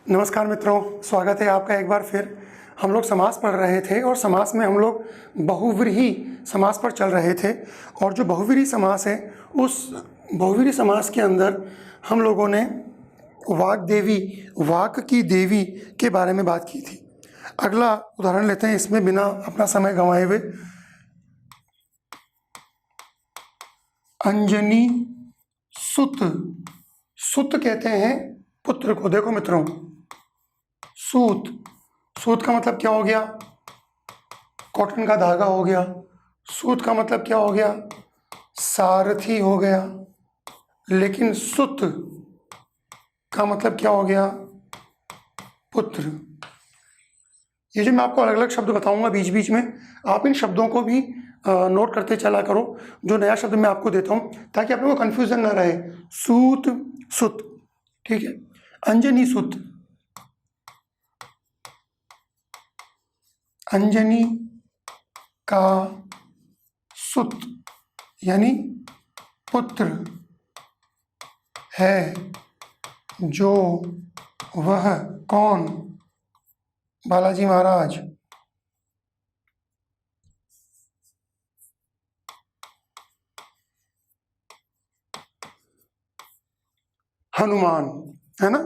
नमस्कार मित्रों, स्वागत है आपका एक बार फिर। हम लोग समास पढ़ रहे थे और समास में हम लोग बहुव्रीहि समास पर चल रहे थे। और जो बहुव्रीहि समास है, उस बहुव्रीहि समास के अंदर हम लोगों ने वाग्देवी, वाक की देवी के बारे में बात की थी। अगला उदाहरण लेते हैं इसमें बिना अपना समय गंवाए हुए। अंजनी सुत, सुत कहते हैं पुत्र को। देखो मित्रों, सूत, सूत का मतलब क्या हो गया? कॉटन का धागा हो गया। सूत का मतलब क्या हो गया? सारथी हो गया। लेकिन सुत का मतलब क्या हो गया? पुत्र। ये जो मैं आपको अलग अलग शब्द बताऊंगा बीच बीच में, आप इन शब्दों को भी नोट करते चला करो, जो नया शब्द मैं आपको देता हूं, ताकि आप लोगों को कन्फ्यूजन ना रहे। सूत, सुत, ठीक है। अंजनी सुत, अंजनी का सुत यानी पुत्र है, जो वह कौन? बालाजी महाराज। हनुमान, है ना।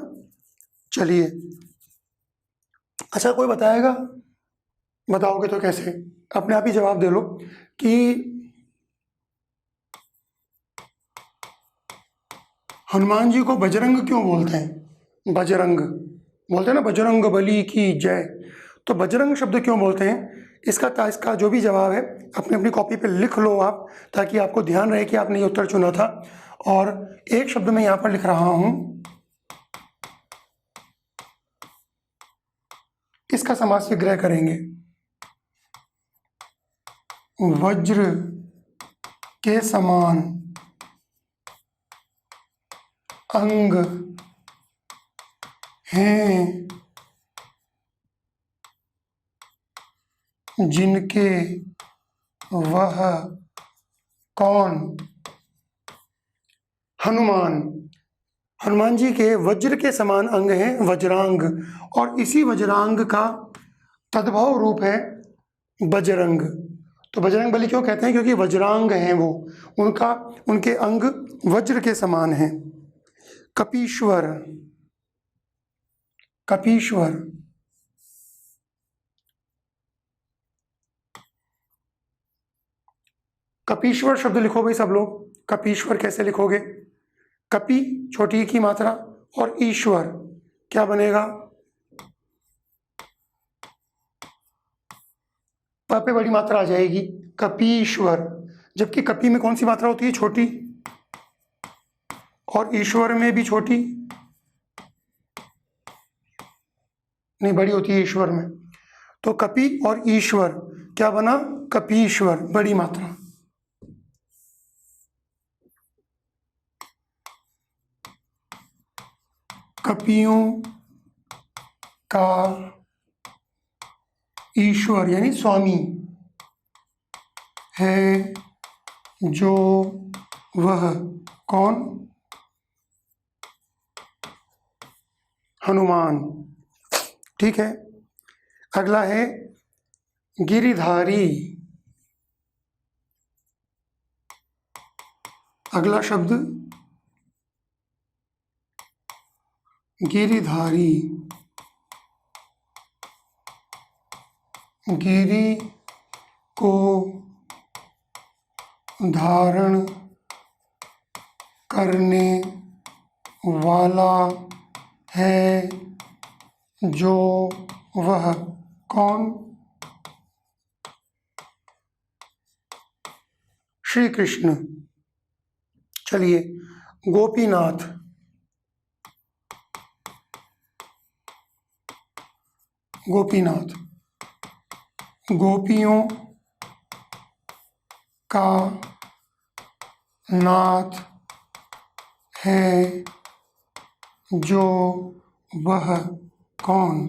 चलिए, अच्छा कोई बताएगा? बताओगे तो कैसे? अपने आप ही जवाब दे लो कि हनुमान जी को बजरंग क्यों बोलते हैं? बजरंग बोलते हैं ना, बजरंग बली की जय। तो बजरंग शब्द क्यों बोलते हैं? इसका जो भी जवाब है अपनी अपनी कॉपी पे लिख लो आप, ताकि आपको ध्यान रहे कि आपने ये उत्तर चुना था। और एक शब्द मैं यहाँ पर लिख रहा हूँ, इसका समास विग्रह करेंगे। वज्र के समान अंग हैं, जिनके वह कौन? हनुमान। हनुमान जी के वज्र के समान अंग हैं, वज्रांग। और इसी वज्रांग का तद्भव रूप है बजरंग। तो बजरंग बली क्यों कहते हैं? क्योंकि वज्रांग हैं वो, उनके अंग वज्र के समान हैं। कपीश्वर, कपीश्वर, कपीश्वर शब्द लिखो भाई सब लोग। कपीश्वर कैसे लिखोगे? कपी छोटी की मात्रा और ईश्वर क्या बनेगा? प पे बड़ी मात्रा आ जाएगी, कपीश्वर। जबकि कपी में कौन सी मात्रा होती है? छोटी। और ईश्वर में भी छोटी नहीं, बड़ी होती है ईश्वर में। तो कपि और ईश्वर क्या बना? कपीश्वर, बड़ी मात्रा। कपियों का ईश्वर यानी स्वामी है, जो वह कौन? हनुमान। ठीक है। अगला है गिरिधारी। अगला शब्द गिरिधारी। गिरि को धारण करने वाला है, जो वह कौन? श्री कृष्ण। चलिए, गोपीनाथ। गोपीनाथ, गोपियों का नाथ है, जो वह कौन?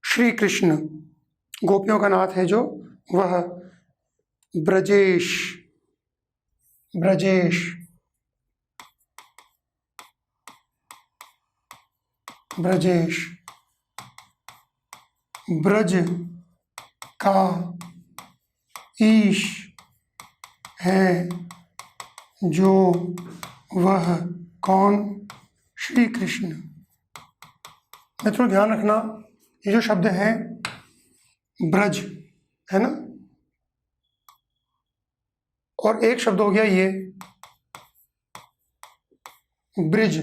श्री कृष्ण। गोपियों का नाथ है जो वह ब्रजेश, ब्रजेश। ब्रजेश। ब्रज का ईश है जो वह कौन? श्री कृष्ण। मित्रों ध्यान रखना, ये जो शब्द है ब्रज है ना, और एक शब्द हो गया ये ब्रिज।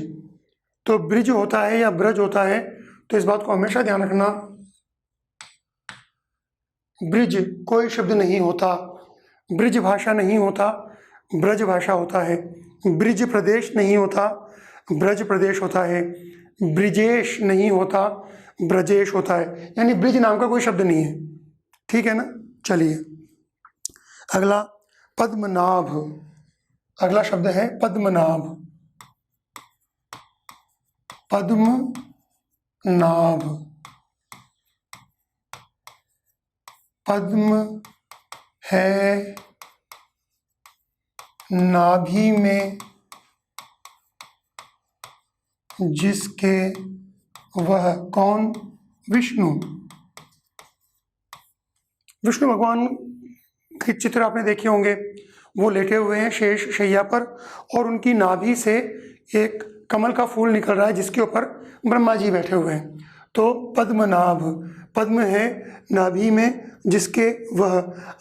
तो ब्रिज होता है या ब्रज होता है, तो इस बात को हमेशा ध्यान रखना, ब्रिज कोई शब्द नहीं होता, ब्रिज भाषा नहीं होता, ब्रज भाषा होता है। ब्रिज प्रदेश नहीं होता, ब्रज प्रदेश होता है। ब्रिजेश नहीं होता, ब्रजेश होता है। यानी ब्रिज नाम का कोई शब्द नहीं है। ठीक है ना। चलिए अगला पद्मनाभ। अगला शब्द है पद्मनाभ। पद्मनाभ। पद्म है नाभि में जिसके वह कौन? विष्णु। विष्णु भगवान के चित्र आपने देखे होंगे, वो लेटे हुए हैं शेष शैया पर और उनकी नाभि से एक कमल का फूल निकल रहा है जिसके ऊपर ब्रह्मा जी बैठे हुए हैं। तो पद्मनाभ, पद्म है नाभि में जिसके वह।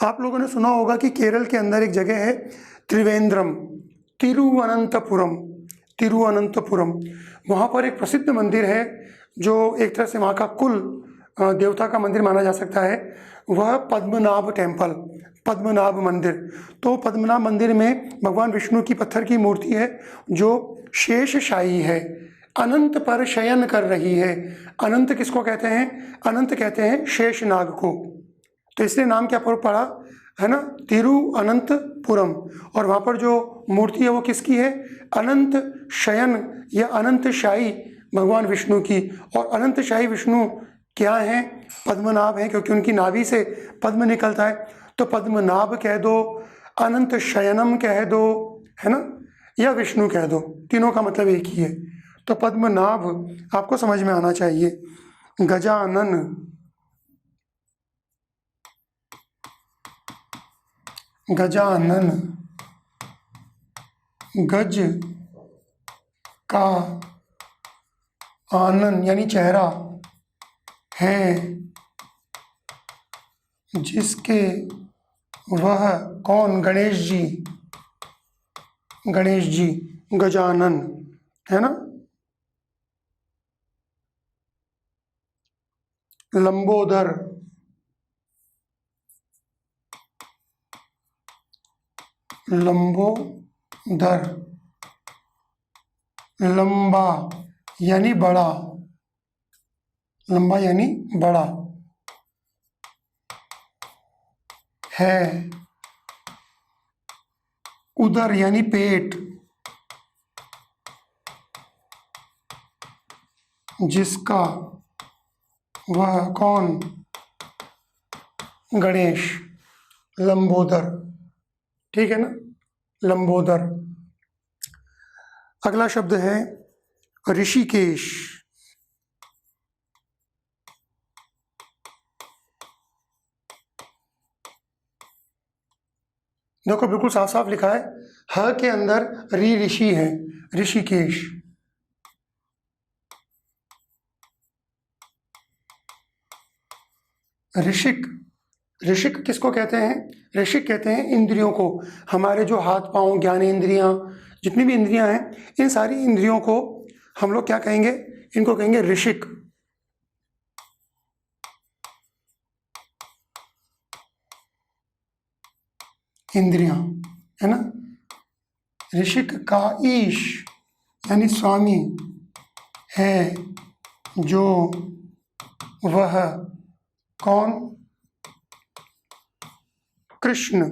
आप लोगों ने सुना होगा कि केरल के अंदर एक जगह है त्रिवेंद्रम, तिरुवनंतपुरम, तिरुवनंतपुरम। वहाँ पर एक प्रसिद्ध मंदिर है जो एक तरह से वहाँ का कुल देवता का मंदिर माना जा सकता है, वह पद्मनाभ टेम्पल, पद्मनाभ मंदिर। तो पद्मनाभ मंदिर में भगवान विष्णु की पत्थर की मूर्ति है जो शेषशायी है, अनंत पर शयन कर रही है। अनंत किसको कहते हैं? अनंत कहते हैं शेषनाग को। तो इसलिए नाम क्या पड़ा है ना, तिरुअनंतपुरम। और वहाँ पर जो मूर्ति है वो किसकी है? अनंत शयन या अनंतशाही भगवान विष्णु की। और अनंतशाही विष्णु क्या हैं? पद्मनाभ हैं, क्योंकि उनकी नाभि से पद्म निकलता है। तो पद्मनाभ कह दो, अनंत शयनम कह दो, है ना, या विष्णु कह दो, तीनों का मतलब एक ही है। तो पद्मनाभ आपको समझ में आना चाहिए। गजानन, गजानन गज का आनन यानी चेहरा है जिसके वह कौन? गणेश जी, गणेश जी गजानन, है ना। लंबोदर, लंबोदर लंबा यानी बड़ा, लंबा यानी बड़ा है। उदर यानी पेट, जिसका वह कौन? गणेश, लंबोदर। ठीक है ना, लंबोदर। अगला शब्द है ऋषिकेश। देखो बिल्कुल साफ साफ लिखा है, ह के अंदर री ऋषि है, ऋषिकेश। ऋषिक, ऋषिक किसको कहते हैं? ऋषिक कहते हैं इंद्रियों को। हमारे जो हाथ पांव, ज्ञानेंद्रियां, जितनी भी इंद्रियां हैं, इन सारी इंद्रियों को हम लोग क्या कहेंगे? इनको कहेंगे ऋषिक। इंद्रियां, है ना। ऋषिक का ईश यानी स्वामी है जो वह कौन? कृष्ण।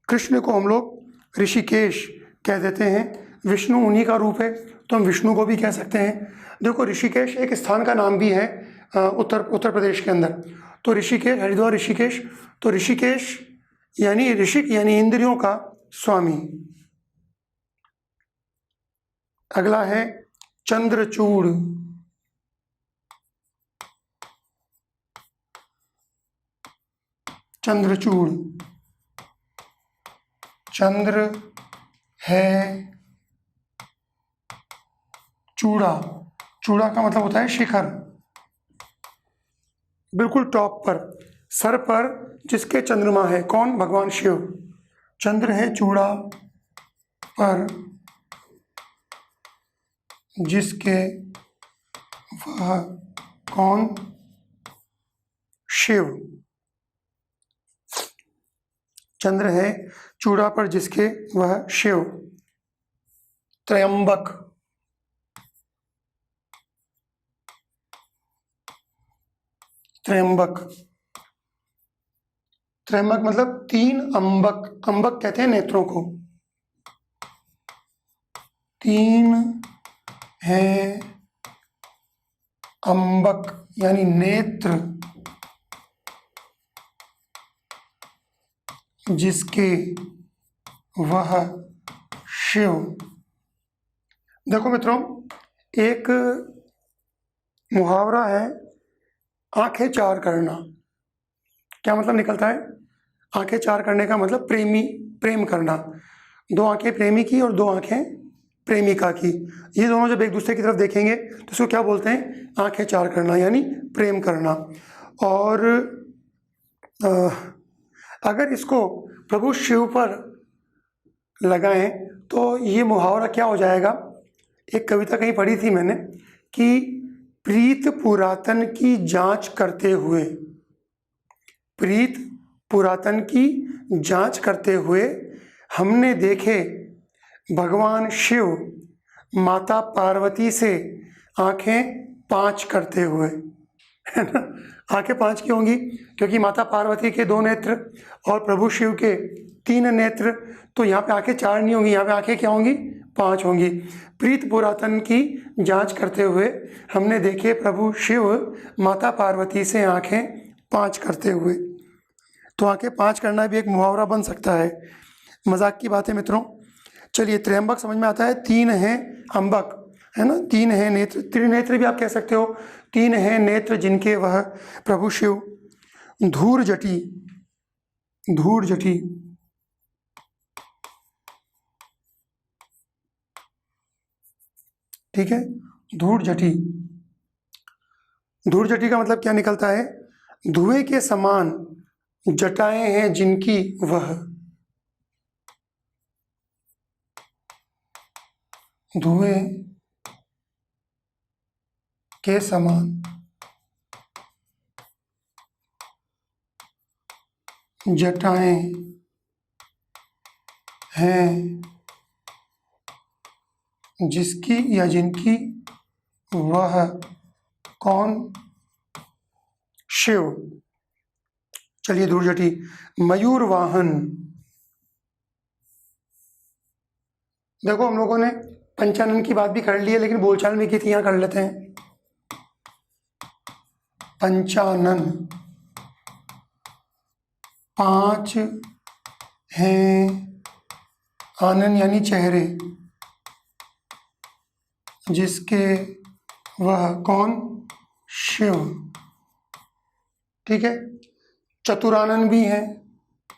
कृष्ण को हम लोग ऋषिकेश कह देते हैं। विष्णु उन्हीं का रूप है, तो हम विष्णु को भी कह सकते हैं। देखो ऋषिकेश एक स्थान का नाम भी है उत्तर प्रदेश के अंदर। तो ऋषिकेश, हरिद्वार ऋषिकेश। तो ऋषिकेश यानी ऋषिक यानी इंद्रियों का स्वामी। अगला है चंद्रचूड़। चंद्रचूड़, चंद्र है चूड़ा, चूड़ा का मतलब होता है शिखर, बिल्कुल टॉप पर, सर पर जिसके चंद्रमा है, कौन? भगवान शिव। चंद्र है चूड़ा पर जिसके, वह कौन? शिव। चंद्र है चूड़ा पर जिसके, वह शिव। त्रयंबक, त्रयंबक, त्रयंबक मतलब तीन अंबक, अंबक कहते हैं नेत्रों को, तीन है अंबक यानी नेत्र जिसके, वह शिव। देखो मित्रों, एक मुहावरा है, आंखें चार करना। क्या मतलब निकलता है? आंखें चार करने का मतलब प्रेमी, प्रेम करना। दो आंखें प्रेमी की और दो आंखें प्रेमिका की, ये दोनों जब एक दूसरे की तरफ देखेंगे तो इसको क्या बोलते हैं? आंखें चार करना यानी प्रेम करना। और अगर इसको प्रभु शिव पर लगाएं तो ये मुहावरा क्या हो जाएगा? एक कविता कहीं पढ़ी थी मैंने कि प्रीत पुरातन की जांच करते हुए, प्रीत पुरातन की जांच करते हुए हमने देखे भगवान शिव माता पार्वती से आंखें पांच करते हुए, है ना? आंखें पांच की होंगी क्योंकि माता पार्वती के दो नेत्र और प्रभु शिव के तीन नेत्र, तो यहाँ पे आंखें चार नहीं होंगी, यहाँ पे आंखें क्या होंगी? पांच होंगी। प्रीत पुरातन की जांच करते हुए हमने देखे प्रभु शिव माता पार्वती से आंखें पांच करते हुए। तो आंखें पांच करना भी एक मुहावरा बन सकता है। मजाक की बात है मित्रों। चलिए, त्र्यंबक समझ में आता है, तीन है अंबक, है ना? तीन है नेत्र, त्रिनेत्र भी आप कह सकते हो, तीन है नेत्र जिनके, वह प्रभु शिव। धूर जटी, धूर जटी, ठीक है, धूर जटी। धूर जटी का मतलब क्या निकलता है? धुएं के समान जटाएं हैं जिनकी, वह, धुएं के समान जटाएं हैं जिसकी या जिनकी, वह कौन? शिव। चलिए, धूर जटी। मयूर वाहन, देखो हम लोगों ने पंचानन की बात भी कर ली है लेकिन बोलचाल में की थी, यहाँ कर लेते हैं। पंचानन, पांच हैं आनन यानी चेहरे जिसके, वह कौन? शिव। ठीक है। चतुरानन भी है,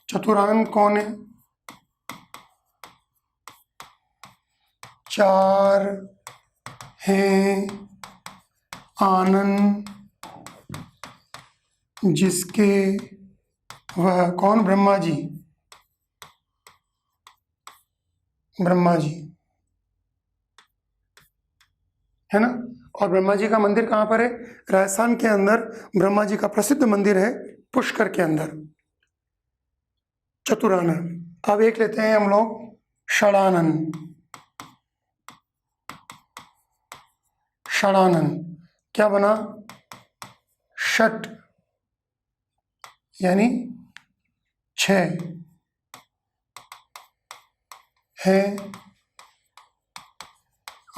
चतुरानन कौन है? चार हैं आनन जिसके, वह कौन? ब्रह्मा जी, ब्रह्मा जी, है ना? और ब्रह्मा जी का मंदिर कहाँ पर है? राजस्थान के अंदर ब्रह्मा जी का प्रसिद्ध मंदिर है पुष्कर के अंदर, चतुरानन। अब एक लेते हैं हम लोग षडानन, षडानन क्या बना? षट यानी छह है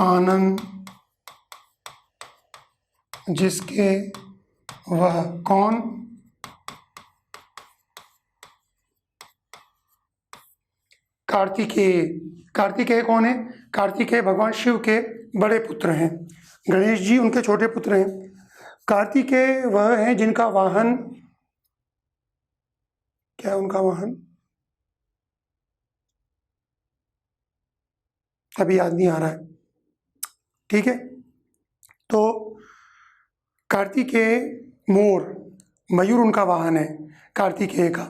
आनन जिसके, वह कौन? कार्तिकेय। कार्तिकेय कौन है? कार्तिकेय भगवान शिव के बड़े पुत्र हैं, गणेश जी उनके छोटे पुत्र हैं। कार्तिकेय वह हैं जिनका वाहन क्या है उनका वाहन, अभी याद नहीं आ रहा है। ठीक है, तो कार्तिकेय मोर, मयूर उनका वाहन है कार्तिकेय का।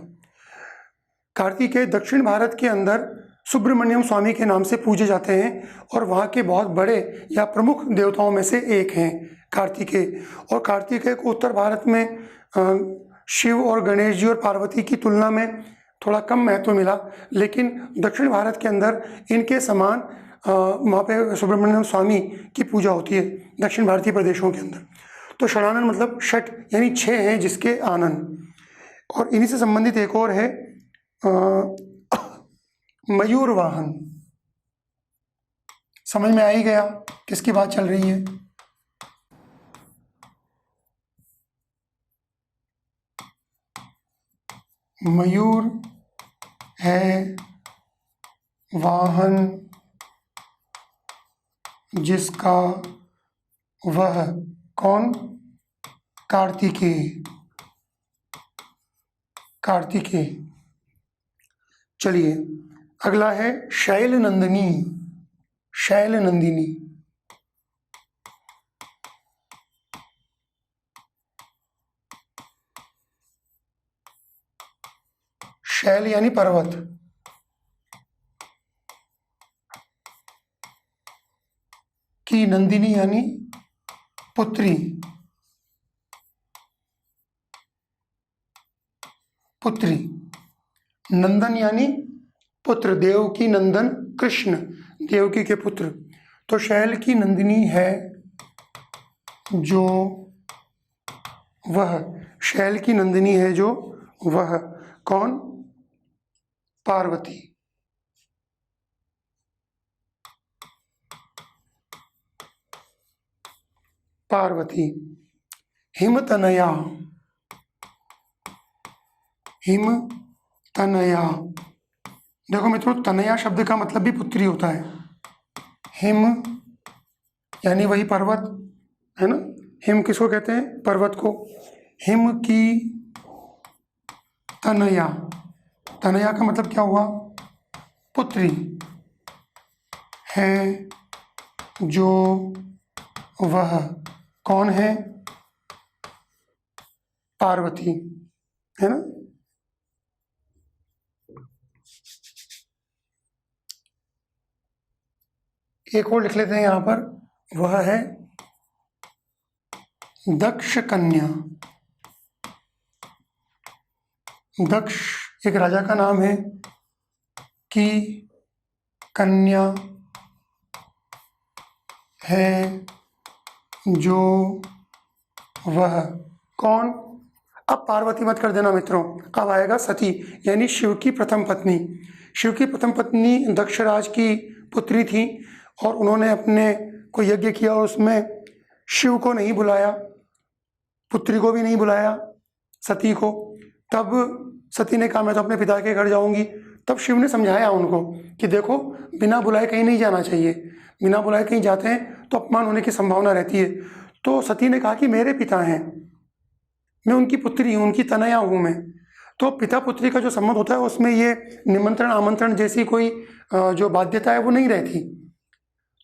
कार्तिकेय दक्षिण भारत के अंदर सुब्रमण्यम स्वामी के नाम से पूजे जाते हैं और वहाँ के बहुत बड़े या प्रमुख देवताओं में से एक हैं कार्तिकेय। और कार्तिकेय को उत्तर भारत में शिव और गणेश जी और पार्वती की तुलना में थोड़ा कम महत्व मिला, लेकिन दक्षिण भारत के अंदर इनके समान वहाँ पे सुब्रमण्यम स्वामी की पूजा होती है दक्षिण भारतीय प्रदेशों के अंदर। तो षडानन मतलब षट यानी 6 हैं जिसके आनन। और इन्हीं से संबंधित एक और है मयूर वाहन। समझ में आ ही गया किसकी बात चल रही है। मयूर है वाहन जिसका वह कौन, कार्तिकेय, कार्तिकेय। चलिए अगला है शैल नंदिनी, शैल नंदिनी। शैल यानी पर्वत, की नंदिनी यानी पुत्री, पुत्री। नंदन यानी पुत्र, देवकी नंदन कृष्ण, देवकी के पुत्र। तो शैल की नंदिनी है जो वह, शैल की नंदिनी है जो वह कौन, पार्वती। पार्वती। हिमतनया, हिमतनया। देखो मित्रों, तनया शब्द का मतलब भी पुत्री होता है। हिम यानी वही पर्वत है ना, हिम किसको कहते हैं, पर्वत को। हिम की तनया, तनया का मतलब क्या हुआ, पुत्री है जो वह कौन है, पार्वती, है ना। एक और लिख लेते हैं यहाँ पर, वह है दक्ष कन्या। दक्ष एक राजा का नाम है, की कन्या है जो वह कौन। अब पार्वती मत कर देना मित्रों, अब आएगा सती यानी शिव की प्रथम पत्नी। शिव की प्रथम पत्नी दक्षराज की पुत्री थी और उन्होंने अपने को यज्ञ किया और उसमें शिव को नहीं बुलाया, पुत्री को भी नहीं बुलाया, सती को। तब सती ने कहा मैं तो अपने पिता के घर जाऊंगी। तब शिव ने समझाया उनको कि देखो बिना बुलाए कहीं नहीं जाना चाहिए, बिना बुलाए कहीं जाते हैं तो अपमान होने की संभावना रहती है। तो सती ने कहा कि मेरे पिता हैं, मैं उनकी पुत्री हूँ, उनकी तनया हूँ मैं। तो पिता पुत्री का जो संबंध होता है उसमें ये निमंत्रण आमंत्रण जैसी कोई जो बाध्यता है वो नहीं रहती।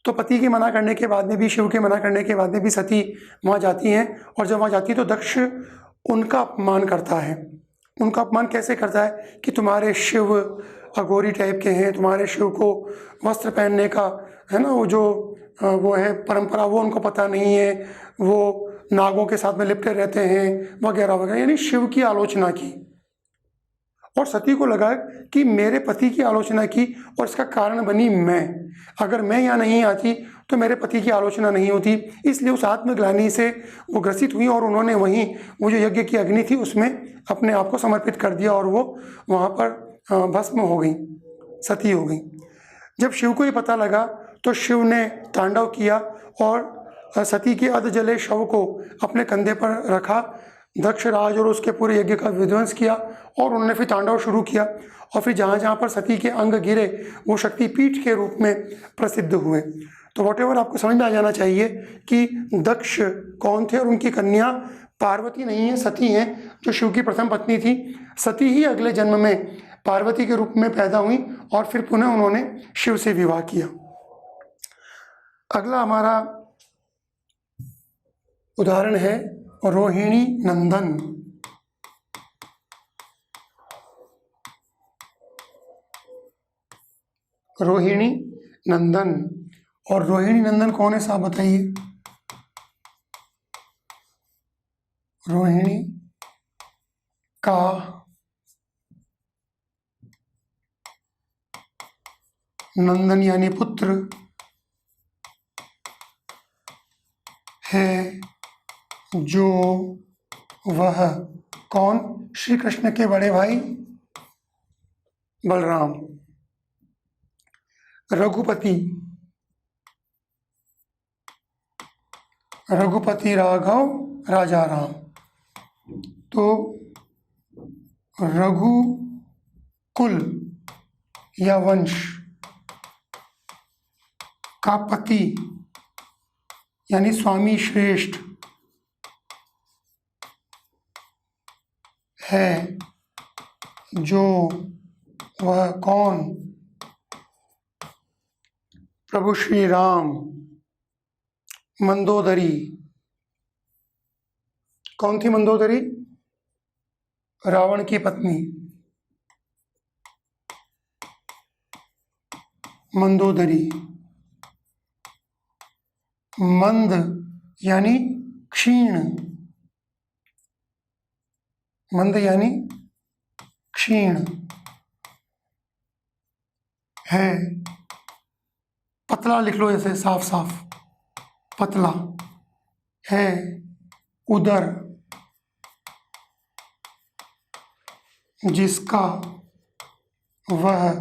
तो पति के मना करने के बाद में भी, शिव के मना करने के बाद में भी सती वहाँ जाती हैं और जब वहाँ जाती है तो दक्ष उनका अपमान करता है। उनका अपमान कैसे करता है कि तुम्हारे शिव अघोरी टाइप के हैं, तुम्हारे शिव को वस्त्र पहनने का है ना वो जो वो है परंपरा वो उनको पता नहीं है, वो नागों के साथ में लिपटे रहते हैं वगैरह वगैरह, यानी शिव की आलोचना की। और सती को लगा कि मेरे पति की आलोचना की और इसका कारण बनी मैं, अगर मैं यहाँ नहीं आती तो मेरे पति की आलोचना नहीं होती। इसलिए उस आत्मग्लानि से वो ग्रसित हुई और उन्होंने वहीं वो जो यज्ञ की अग्नि थी उसमें अपने आप को समर्पित कर दिया और वो वहाँ पर भस्म हो गई, सती हो गई। जब शिव को ये पता लगा तो शिव ने तांडव किया और सती के अध जले शव को अपने कंधे पर रखा। दक्षराज और उसके पूरे यज्ञ का विध्वंस किया और उन्होंने फिर तांडव शुरू किया और फिर जहाँ जहाँ पर सती के अंग गिरे वो शक्तिपीठ के रूप में प्रसिद्ध हुए। तो वॉटेवर आपको समझ में आ जाना चाहिए कि दक्ष कौन थे और उनकी कन्या पार्वती नहीं है, सती हैं, जो शिव की प्रथम पत्नी थी। सती ही अगले जन्म में पार्वती के रूप में पैदा हुई और फिर पुनः उन्होंने शिव से विवाह किया। अगला हमारा उदाहरण है रोहिणी नंदन। रोहिणी नंदन, और रोहिणी नंदन कौन है साहब बताइए? रोहिणी का नंदन यानी पुत्र है जो वह कौन? श्री कृष्ण के बड़े भाई बलराम। रघुपति, रघुपति राघव राजा राम। तो रघु कुल या वंश का पति यानी स्वामी श्रेष्ठ है जो वह कौन? प्रभु श्री राम। मंदोदरी, कौन थी मंदोदरी? रावण की पत्नी। मंदोदरी। मंद यानी क्षीण, मंद यानी क्षीण है। पतला लिख लो ऐसे साफ साफ, पतला है उदर जिसका वह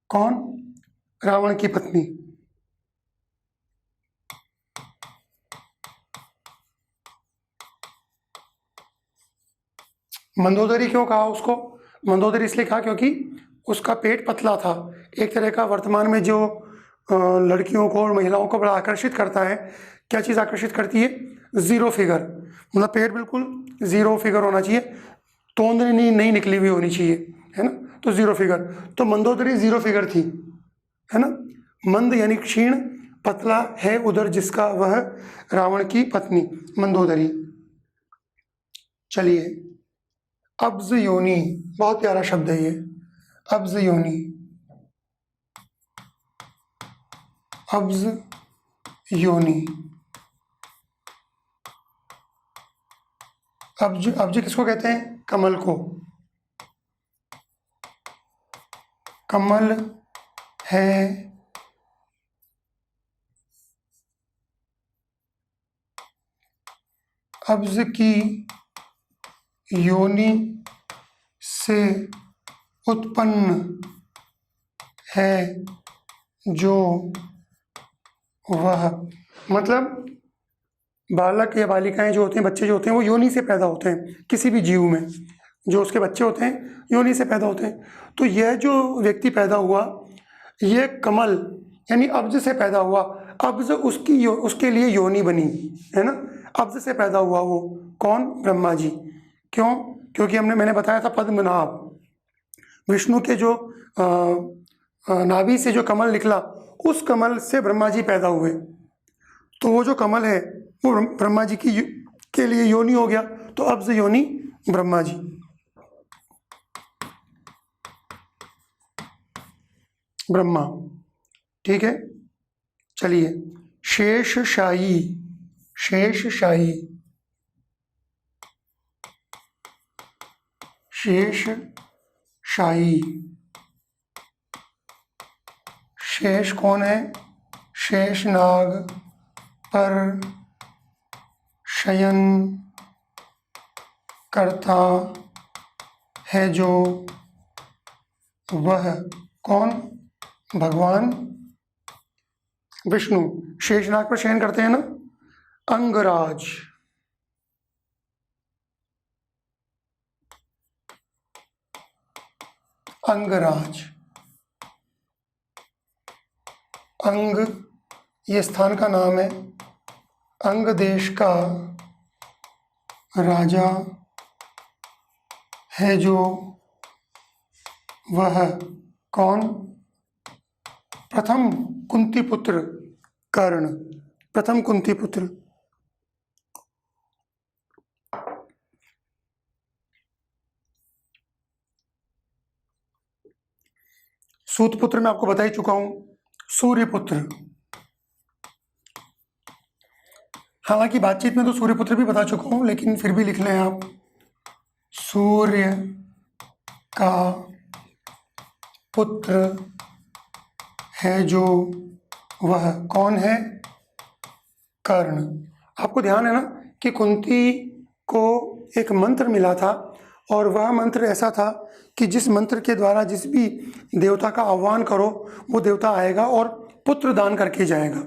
कौन? रावण की पत्नी। मंदोदरी क्यों कहा उसको? मंदोदरी इसलिए कहा क्योंकि उसका पेट पतला था। एक तरह का वर्तमान में जो लड़कियों को और महिलाओं को बड़ा आकर्षित करता है, क्या चीज़ आकर्षित करती है? ज़ीरो फिगर, मतलब पेट बिल्कुल ज़ीरो फिगर होना चाहिए, तोंद नहीं निकली हुई होनी चाहिए, है ना, तो ज़ीरो फिगर। तो मंदोदरी ज़ीरो फिगर थी, है ना। मंद यानी क्षीण, पतला है उदर जिसका वह रावण की पत्नी मंदोदरी। चलिए, अब्ज योनि, बहुत प्यारा शब्द है ये, अब्ज योनि। अब्ज योनि। अब्ज, अब्ज किसको कहते हैं? कमल को। कमल है अब्ज की योनि से उत्पन्न है जो वह, मतलब बालक या बालिकाएं जो होते हैं, बच्चे जो होते हैं, वो योनि से पैदा होते हैं। किसी भी जीव में जो उसके बच्चे होते हैं योनि से पैदा होते हैं। तो यह जो व्यक्ति पैदा हुआ, ये कमल यानी अब्ज से पैदा हुआ। अब्ज उसके लिए योनि बनी, है ना। अब्ज से पैदा हुआ वो कौन? ब्रह्मा जी। क्यों? क्योंकि मैंने बताया था पद्मनाभ, विष्णु के जो नाभि से जो कमल निकला, उस कमल से ब्रह्मा जी पैदा हुए। तो वो जो कमल है वो ब्रह्मा जी के लिए योनि हो गया, तो अब्ज योनि ब्रह्मा जी। ब्रह्मा, ठीक है। चलिए, शेषशाही। शेषशाही, शेषशाही। शेष कौन है? शेषनाग पर शयन करता है जो वह कौन? भगवान विष्णु। शेषनाग पर शयन करते हैं ना। अंगराज। अंगराज। अंग ये स्थान का नाम है। अंग देश का राजा है जो वह कौन? प्रथम कुंती पुत्र कर्ण। प्रथम कुंती पुत्र। सूतपुत्र मैं आपको बता ही चुका हूं, सूर्यपुत्र। हालांकि बातचीत में तो सूर्यपुत्र भी बता चुका हूं, लेकिन फिर भी लिख लें आप। सूर्य का पुत्र है जो वह कौन है? कर्ण। आपको ध्यान है ना कि कुंती को एक मंत्र मिला था, और वह मंत्र ऐसा था कि जिस मंत्र के द्वारा जिस भी देवता का आह्वान करो वो देवता आएगा और पुत्र दान करके जाएगा।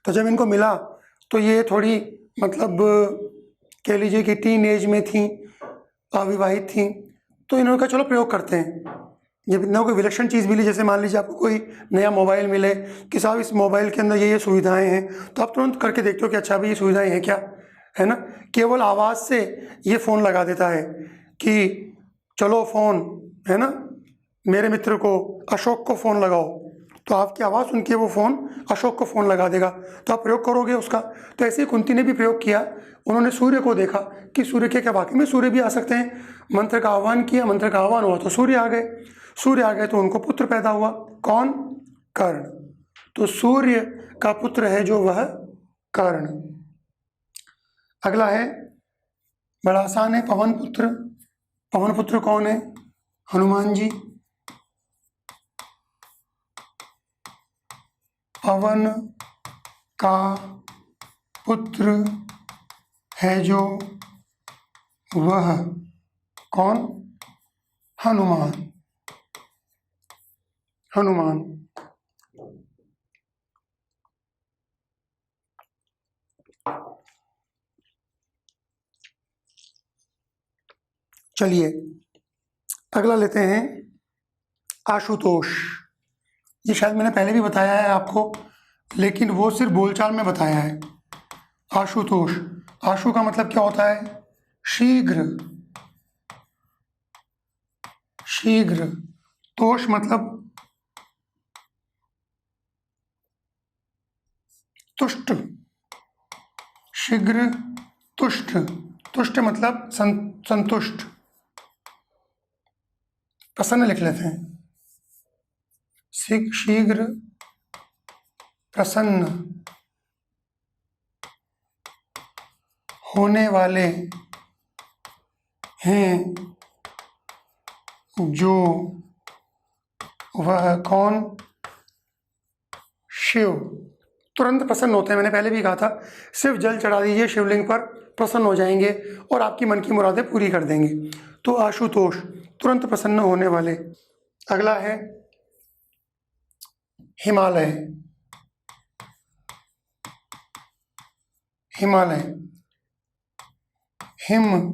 तो जब इनको मिला तो ये थोड़ी मतलब कह लीजिए कि टीन एज में थी, अविवाहित थी, तो इन्होंने कहा चलो प्रयोग करते हैं। जब इतना कोई विलक्षण चीज़ मिली, जैसे मान लीजिए आपको कोई नया मोबाइल मिले कि साहब इस मोबाइल के अंदर ये सुविधाएं हैं, तो आप तुरंत करके देखते हो कि अच्छा भाई ये सुविधाएं हैं क्या, है ना। केवल आवाज़ से ये फ़ोन लगा देता है कि चलो फ़ोन, है ना, मेरे मित्र को अशोक को फ़ोन लगाओ, तो आपकी आवाज़ सुन के वो फ़ोन अशोक को फ़ोन लगा देगा, तो आप प्रयोग करोगे उसका। तो ऐसे ही कुंती ने भी प्रयोग किया। उन्होंने सूर्य को देखा कि सूर्य के क्या वाकई में सूर्य भी आ सकते हैं। मंत्र का आह्वान किया, मंत्र का आह्वान हुआ तो सूर्य आ गए। सूर्य आ गए तो उनको पुत्र पैदा हुआ। कौन? कर्ण। तो सूर्य का पुत्र है जो वह कर्ण। अगला है, बड़ा आसान है, पवन पुत्र। पवन पुत्र कौन है? हनुमान जी। पवन का पुत्र है जो वह कौन? हनुमान। हनुमान। चलिए अगला लेते हैं, आशुतोष। ये शायद मैंने पहले भी बताया है आपको, लेकिन वो सिर्फ बोलचाल में बताया है। आशुतोष। आशु का मतलब क्या होता है? शीघ्र। शीघ्र। तोष मतलब तुष्ट। शीघ्र तुष्ट। तुष्ट मतलब संतुष्ट। प्रसन्न लिख लेते हैं। शीघ्र प्रसन्न होने वाले हैं जो वह कौन? शिव। तुरंत प्रसन्न होते हैं। मैंने पहले भी कहा था, सिर्फ जल चढ़ा दीजिए शिवलिंग पर, प्रसन्न हो जाएंगे और आपकी मन की मुरादें पूरी कर देंगे। तो आशुतोष, तुरंत प्रसन्न होने वाले। अगला है हिमालय। हिमालय। हिम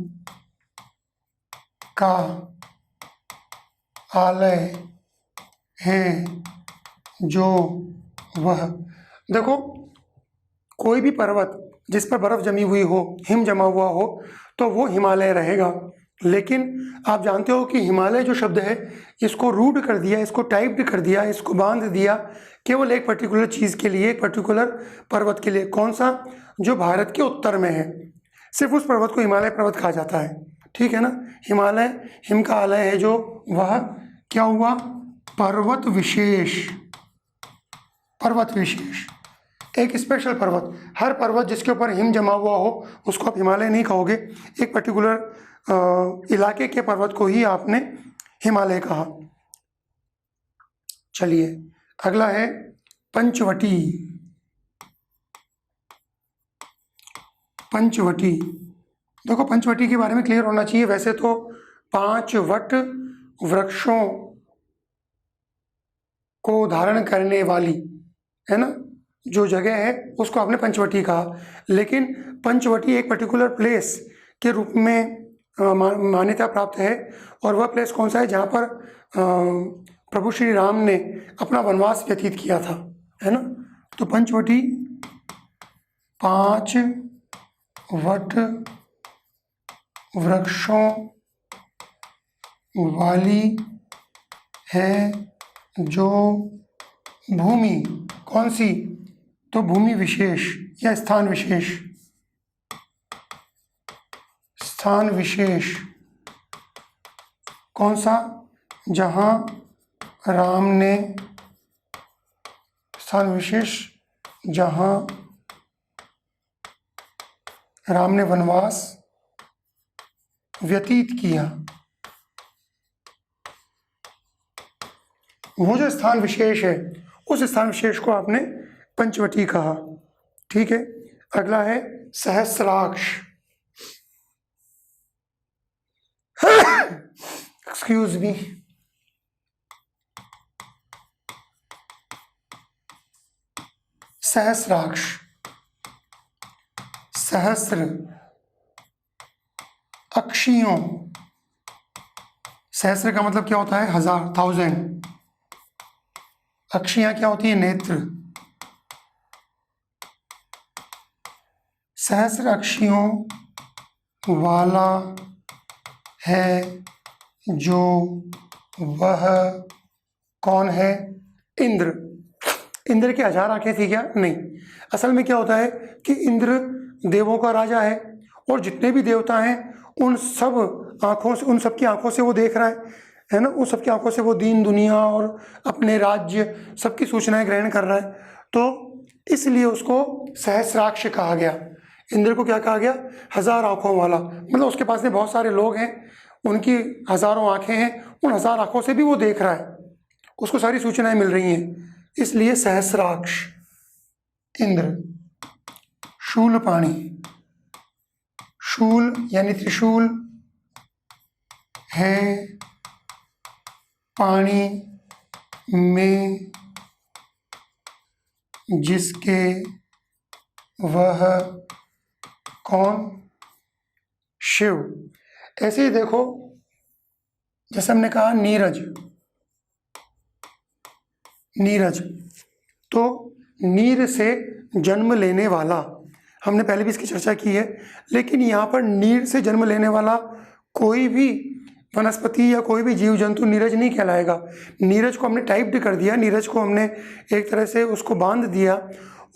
का आलय है जो वह। देखो, कोई भी पर्वत जिस पर बर्फ जमी हुई हो, हिम जमा हुआ हो, तो वो हिमालय रहेगा। लेकिन आप जानते हो कि हिमालय जो शब्द है, इसको रूट कर दिया, इसको टाइप्ड कर दिया, इसको बांध दिया केवल एक पर्टिकुलर चीज़ के लिए, एक पर्टिकुलर पर्वत के लिए। कौन सा? जो भारत के उत्तर में है, सिर्फ उस पर्वत को हिमालय पर्वत कहा जाता है। ठीक है ना। हिमालय हिम का आलय है जो वह क्या हुआ? पर्वत विशेष। पर्वत विशेष, एक स्पेशल पर्वत। हर पर्वत जिसके ऊपर हिम जमा हुआ हो उसको आप हिमालय नहीं कहोगे, एक पर्टिकुलर इलाके के पर्वत को ही आपने हिमालय कहा। चलिए अगला है पंचवटी। पंचवटी, देखो पंचवटी के बारे में क्लियर होना चाहिए। वैसे तो 5 वट वृक्षों को धारण करने वाली, है ना, जो जगह है उसको आपने पंचवटी कहा, लेकिन पंचवटी एक पर्टिकुलर प्लेस के रूप में मान्यता प्राप्त है। और वह प्लेस कौन सा है? जहाँ पर प्रभु श्री राम ने अपना वनवास व्यतीत किया था, है ना। तो पंचवटी 5 वट वृक्षों वाली है जो भूमि कौन सी, तो भूमि विशेष या स्थान विशेष, स्थान विशेष कौन सा, जहाँ राम ने, स्थान विशेष जहाँ राम ने वनवास व्यतीत किया। वो जो स्थान विशेष है उस स्थान विशेष को आपने पंचवटी कहा। ठीक है, अगला है सहस्राक्ष। Excuse me. सहस्राक्ष, सहस्र अक्षियों, सहस्र का मतलब क्या होता है, हजार, 1000। अक्षियां क्या होती है, नेत्र। सहस्र अक्षियों वाला है जो वह कौन है, इंद्र। इंद्र की 1000 आंखें थी क्या, नहीं। असल में क्या होता है कि इंद्र देवों का राजा है और जितने भी देवता हैं उन सब आंखों से, उन सबकी आंखों से वो देख रहा है ना, उन सबकी आंखों से वो दीन दुनिया और अपने राज्य सबकी सूचनाएं ग्रहण कर रहा है। तो इसलिए उसको सहस्राक्ष कहा गया। इंद्र को क्या कहा गया, 1000 आंखों वाला, मतलब उसके पास में बहुत सारे लोग हैं, उनकी हजारों आंखें हैं, उन 1000 आंखों से भी वो देख रहा है, उसको सारी सूचनाएं मिल रही हैं, इसलिए सहस्राक्ष इंद्र। शूलपाणी, शूल यानी त्रिशूल है पानी में जिसके वह कौन, शिव। ऐसे ही देखो, जैसे हमने कहा नीरज, नीरज, तो नीर से जन्म लेने वाला, हमने पहले भी इसकी चर्चा की है, लेकिन यहाँ पर नीर से जन्म लेने वाला कोई भी वनस्पति या कोई भी जीव जंतु नीरज नहीं कहलाएगा। नीरज को हमने टाइप्ड कर दिया, नीरज को हमने एक तरह से उसको बांध दिया,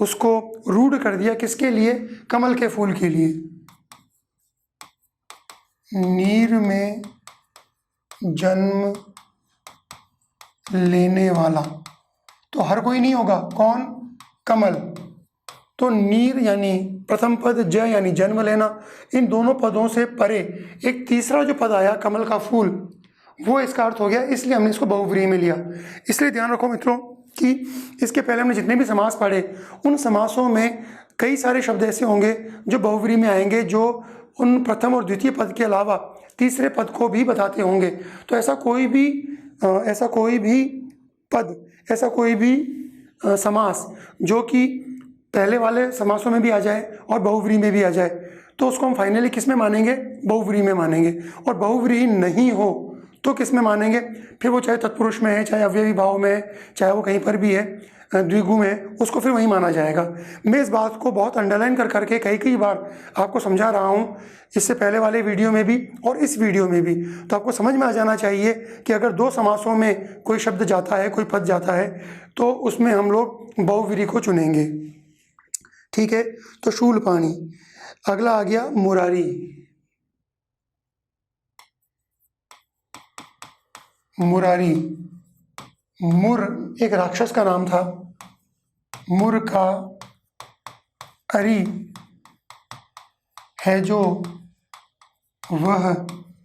उसको रूढ़ कर दिया, किसके लिए, कमल के फूल के लिए। नीर में जन्म लेने वाला तो हर कोई नहीं होगा, कौन, कमल। तो नीर यानी प्रथम पद, ज यानी जन्म लेना, इन दोनों पदों से परे एक तीसरा जो पद आया कमल का फूल, वो इसका अर्थ हो गया, इसलिए हमने इसको बहुव्रीहि में लिया। इसलिए ध्यान रखो मित्रों कि इसके पहले हमने जितने भी समास पढ़े उन समासों में कई सारे शब्द ऐसे होंगे जो बहुव्रीहि में आएंगे, जो उन प्रथम और द्वितीय पद के अलावा तीसरे पद को भी बताते होंगे। तो ऐसा कोई भी पद, ऐसा कोई भी समास जो कि पहले वाले समासों में भी आ जाए और बहुव्रीहि में भी आ जाए, तो उसको हम फाइनली किस में मानेंगे, बहुव्रीहि में मानेंगे। और बहुव्रीहि नहीं हो तो किस में मानेंगे, फिर वो चाहे तत्पुरुष में है, चाहे अव्ययी भाव में है, चाहे वो कहीं पर भी है द्विगु में, उसको फिर वही माना जाएगा। मैं इस बात को बहुत अंडरलाइन कर करके कई बार आपको समझा रहा हूँ, इससे पहले वाले वीडियो में भी और इस वीडियो में भी, तो आपको समझ में आ जाना चाहिए कि अगर दो समासों में कोई शब्द जाता है, कोई पद जाता है, तो उसमें हम लोग बहुव्रीहि को चुनेंगे। ठीक है, तो शूलपाणी। अगला आ गया मुरारी। मुरारी, मुर एक राक्षस का नाम था, मुर का अरी है जो वह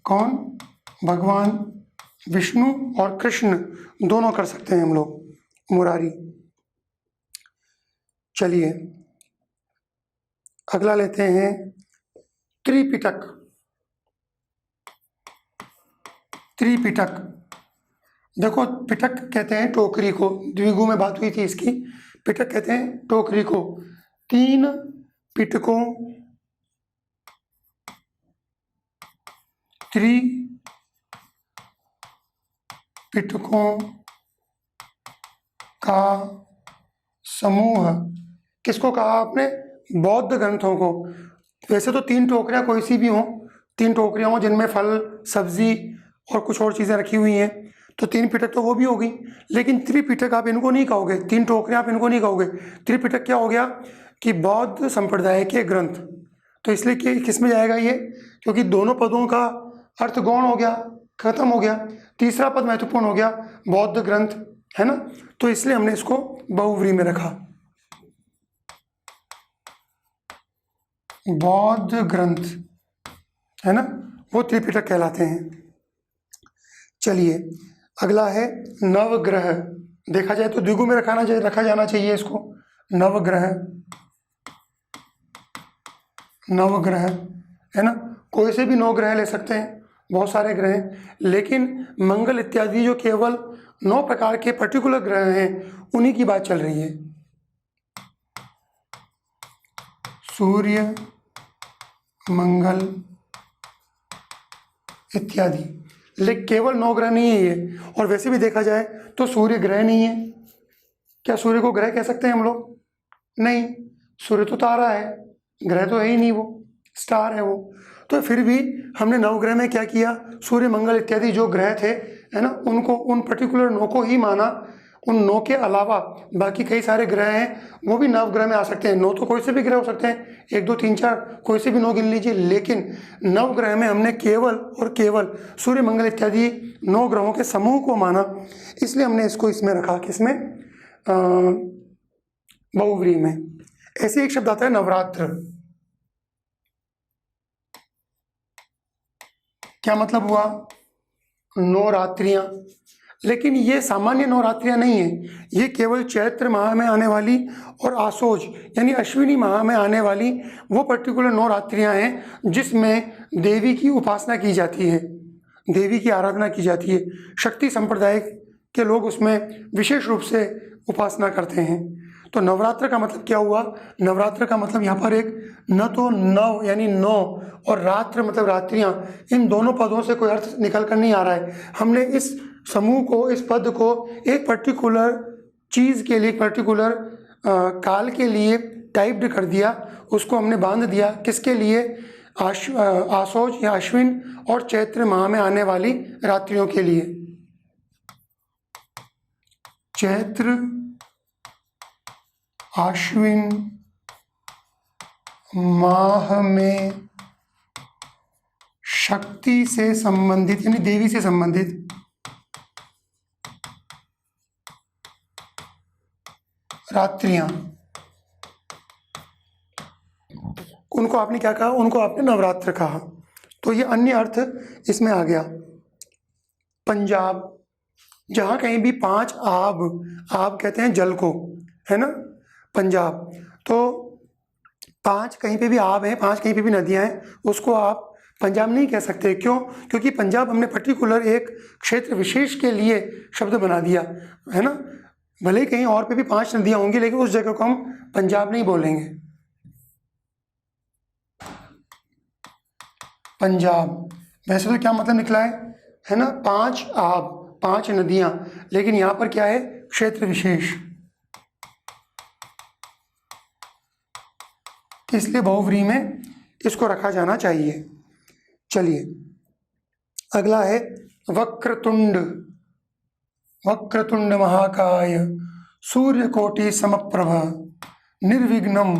कौन, भगवान विष्णु और कृष्ण दोनों कर सकते हैं हम लोग, मुरारी। चलिए अगला लेते हैं त्रिपिटक। त्रिपिटक, देखो पिटक कहते हैं टोकरी को, द्विगु में बात हुई थी इसकी, पिटक कहते हैं टोकरी को। 3 पिटकों, त्रिपिटकों का समूह। किसको कहा आपने? बौद्ध ग्रंथों को। वैसे तो 3 टोकरियाँ कोई सी भी हों, 3 टोकरियाँ हों जिनमें फल, सब्जी और कुछ और चीज़ें रखी हुई हैं, तो 3 पिटक तो वो भी होगी, लेकिन त्रिपिटक आप इनको नहीं कहोगे, 3 टोकरियाँ आप इनको नहीं कहोगे। त्रिपिटक क्या हो गया कि बौद्ध संप्रदाय के ग्रंथ। तो इसलिए कि किस में जाएगा ये, क्योंकि दोनों पदों का अर्थ गौण हो गया, खत्म हो गया। तीसरा पद महत्वपूर्ण हो गया, बौद्ध ग्रंथ, है ना, तो इसलिए हमने इसको बहुव्रीहि में रखा। बौद्ध ग्रंथ, है ना, वो त्रिपिटक कहलाते हैं। चलिए अगला है नवग्रह। देखा जाए तो द्विगु में रखा जाना चाहिए इसको, नवग्रह। नवग्रह, है ना, कोई से भी 9 ग्रह ले सकते हैं, बहुत सारे ग्रह हैं, लेकिन मंगल इत्यादि जो केवल 9 प्रकार के पर्टिकुलर ग्रह हैं उन्हीं की बात चल रही है। सूर्य, मंगल इत्यादि, लेकिन केवल 9 ग्रह नहीं है ये। और वैसे भी देखा जाए तो सूर्य ग्रह नहीं है। क्या सूर्य को ग्रह कह सकते हैं हम लोग? नहीं, सूर्य तो तारा है, ग्रह तो है ही नहीं, वो स्टार है वो। तो फिर भी हमने नवग्रह में क्या किया, सूर्य, मंगल इत्यादि जो ग्रह थे, है ना, उनको, उन पर्टिकुलर 9 को ही माना। उन 9 के अलावा बाकी कई सारे ग्रह हैं, वो भी नवग्रह में आ सकते हैं। 9 तो कोई से भी ग्रह हो सकते हैं, 1 2 3 4 कोई से भी 9 गिन लीजिए, लेकिन नवग्रह में हमने केवल और केवल सूर्य, मंगल इत्यादि 9 ग्रहों के समूह को माना, इसलिए हमने इसको इसमें रखा, किसमें? बहुव्रीहि में। ऐसे एक शब्द आता है नवरात्र। क्या मतलब हुआ? 9 रात्रियां। लेकिन ये सामान्य 9 रात्रियां नहीं है, ये केवल चैत्र माह में आने वाली और आसोज यानी अश्विनी माह में आने वाली वो पर्टिकुलर 9 रात्रियां हैं जिसमें देवी की उपासना की जाती है, देवी की आराधना की जाती है। शक्ति संप्रदाय के लोग उसमें विशेष रूप से उपासना करते हैं। तो नवरात्र का मतलब क्या हुआ? नवरात्र का मतलब यहाँ पर एक, न तो नव यानी 9 और रात्र मतलब रात्रियाँ, इन दोनों पदों से कोई अर्थ निकल कर नहीं आ रहा है। हमने इस समूह को, इस पद को एक पर्टिकुलर चीज़ के लिए, पर्टिकुलर काल के लिए टाइप्ड कर दिया, उसको हमने बांध दिया। किसके लिए? आसोज या अश्विन और चैत्र माह में आने वाली रात्रियों के लिए। चैत्र, आश्विन माह में शक्ति से संबंधित यानी देवी से संबंधित रात्रियां, उनको आपने क्या कहा? उनको आपने नवरात्र कहा। तो ये अन्य अर्थ इसमें आ गया। पंजाब, जहाँ कहीं भी 5 आब, आब कहते हैं जल को, है ना, पंजाब। तो 5 कहीं पे भी आब हैं, 5 कहीं पे भी नदियाँ हैं, उसको आप पंजाब नहीं कह सकते। क्यों? क्योंकि पंजाब हमने पर्टिकुलर एक क्षेत्र विशेष के लिए शब्द बना दिया, है ना। भले ही कहीं और पे भी 5 नदियाँ होंगी, लेकिन उस जगह को हम पंजाब नहीं बोलेंगे। पंजाब, वैसे तो क्या मतलब निकला है ना, 5 आब, 5 नदियाँ, लेकिन यहाँ पर क्या है? क्षेत्र विशेष, इसलिए बहुव्रीहि में इसको रखा जाना चाहिए। चलिए अगला है वक्रतुंड। वक्रतुंड महाकाय सूर्यकोटि समप्रभ निर्विघ्नं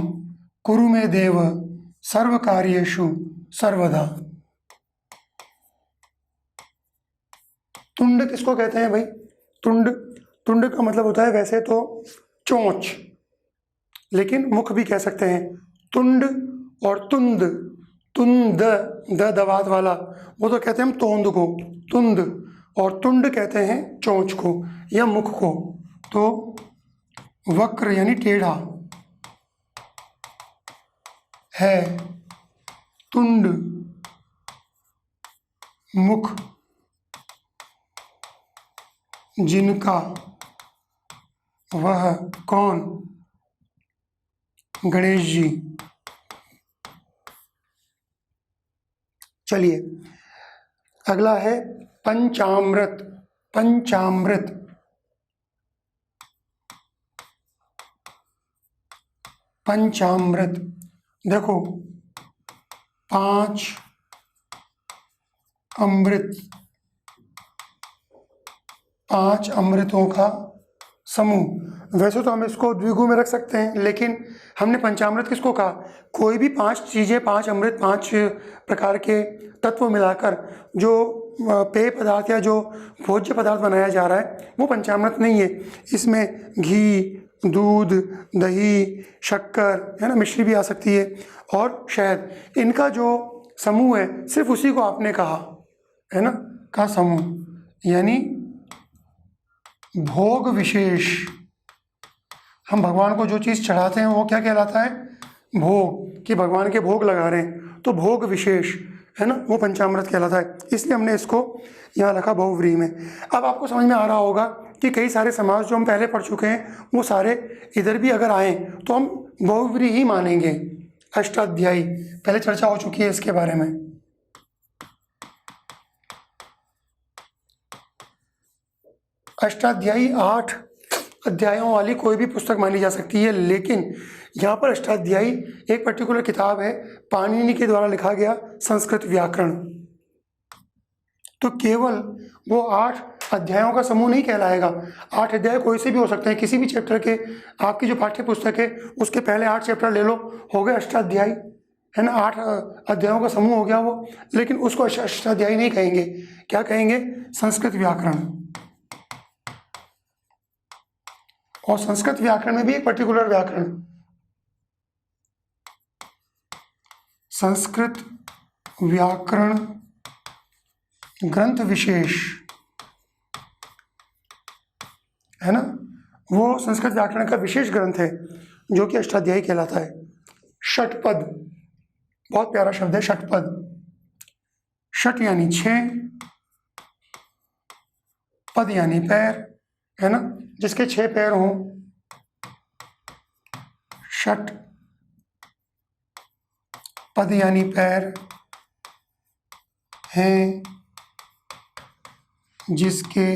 कुरु मे देव सर्व कार्येषु सर्वदा। तुंड किसको कहते हैं भाई? तुंड, तुंड का मतलब होता है वैसे तो चोंच, लेकिन मुख भी कह सकते हैं। तुंड और तुंद, तुंद द दवात वाला, वो तो कहते हैं हम तोंद को, तुंद, और तुंड कहते हैं चोंच को या मुख को। तो वक्र यानी टेढ़ा है, तुंड मुख जिनका, वह कौन? गणेश जी। चलिए अगला है पंचामृत। पंचामृत, पंचामृत, देखो 5 अमृत, 5 अमृतों का समूह। वैसे तो हम इसको द्विगु में रख सकते हैं, लेकिन हमने पंचामृत किसको कहा? कोई भी 5 चीज़ें, 5 अमृत, 5 प्रकार के तत्व मिलाकर जो पेय पदार्थ या जो भोज्य पदार्थ बनाया जा रहा है वो पंचामृत नहीं है। इसमें घी, दूध, दही, शक्कर, है ना, मिश्री भी आ सकती है, और शहद, इनका जो समूह है सिर्फ उसी को आपने कहा, है ना, का समूह, यानी भोग विशेष। हम भगवान को जो चीज़ चढ़ाते हैं वो क्या कहलाता है? भोग, कि भगवान के भोग लगा रहे हैं, तो भोग विशेष, है ना, वो पंचामृत कहलाता है। इसलिए हमने इसको यहाँ रखा बहुव्रीहि में। अब आपको समझ में आ रहा होगा कि कई सारे समास जो हम पहले पढ़ चुके हैं वो सारे इधर भी अगर आए तो हम बहुव्रीहि ही मानेंगे। अष्टाध्यायी पहले चर्चा हो चुकी है इसके बारे में। अष्टाध्यायी 8 अध्यायों वाली कोई भी पुस्तक मानी जा सकती है, लेकिन यहाँ पर अष्टाध्यायी एक पर्टिकुलर किताब है, पाणिनि के द्वारा लिखा गया संस्कृत व्याकरण। तो केवल वो 8 अध्यायों का समूह नहीं कहलाएगा। 8 अध्याय कोई से भी हो सकते हैं, किसी भी चैप्टर के। आपकी जो पाठ्य पुस्तक है उसके पहले 8 चैप्टर ले लो, हो गए अष्टाध्यायी, है ना, 8 अध्यायों का समूह हो गया वो। लेकिन उसको अष्टाध्यायी नहीं कहेंगे, क्या कहेंगे? संस्कृत व्याकरण। और संस्कृत व्याकरण में भी एक पर्टिकुलर व्याकरण, संस्कृत व्याकरण ग्रंथ विशेष, है ना, वो संस्कृत व्याकरण का विशेष ग्रंथ है जो कि अष्टाध्यायी कहलाता है। षटपद, बहुत प्यारा शब्द है षटपद। षट यानी 6, पद यानी पैर, है ना, जिसके 6 पैर हों, षट पद यानी पैर हैं, जिसके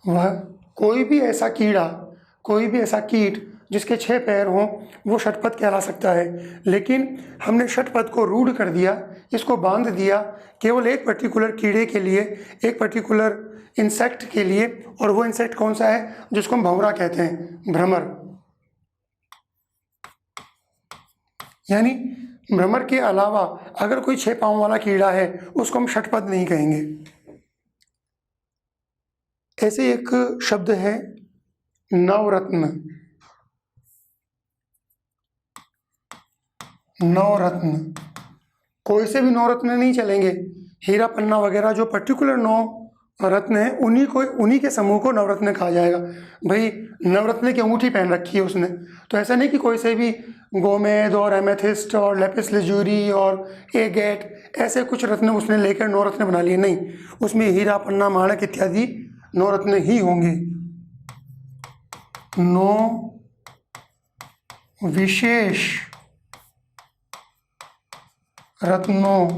वह कोई भी ऐसा कीड़ा, कोई भी ऐसा कीट जिसके 6 पैर हों वो षटपद कहला सकता है। लेकिन हमने षटपद को रूढ़ कर दिया, इसको बांध दिया केवल एक पर्टिकुलर कीड़े के लिए, एक पर्टिकुलर इंसेक्ट के लिए। और वो इंसेक्ट कौन सा है? जिसको हम भंवरा कहते हैं, भ्रमर। यानी भ्रमर के अलावा अगर कोई 6 पाँव वाला कीड़ा है उसको हम षटपद नहीं कहेंगे। ऐसे एक शब्द है नवरत्न। नवरत्न, कोई से भी नवरत्न नहीं चलेंगे। हीरा पन्ना वगैरह जो पर्टिकुलर 9 रत्न है उन्हीं के समूह को नवरत्न कहा जाएगा। भाई नवरत्न की अंगूठी पहन रखी है उसने, तो ऐसा नहीं कि कोई से भी गोमेद और एमेथिस्ट और लेपिस लजूरी और एगेट ऐसे कुछ रत्न उसने लेकर 9 रत्न बना लिए, नहीं। उसमें हीरा पन्ना माणक इत्यादि 9 रत्न ही होंगे। 9 विशेष रत्नों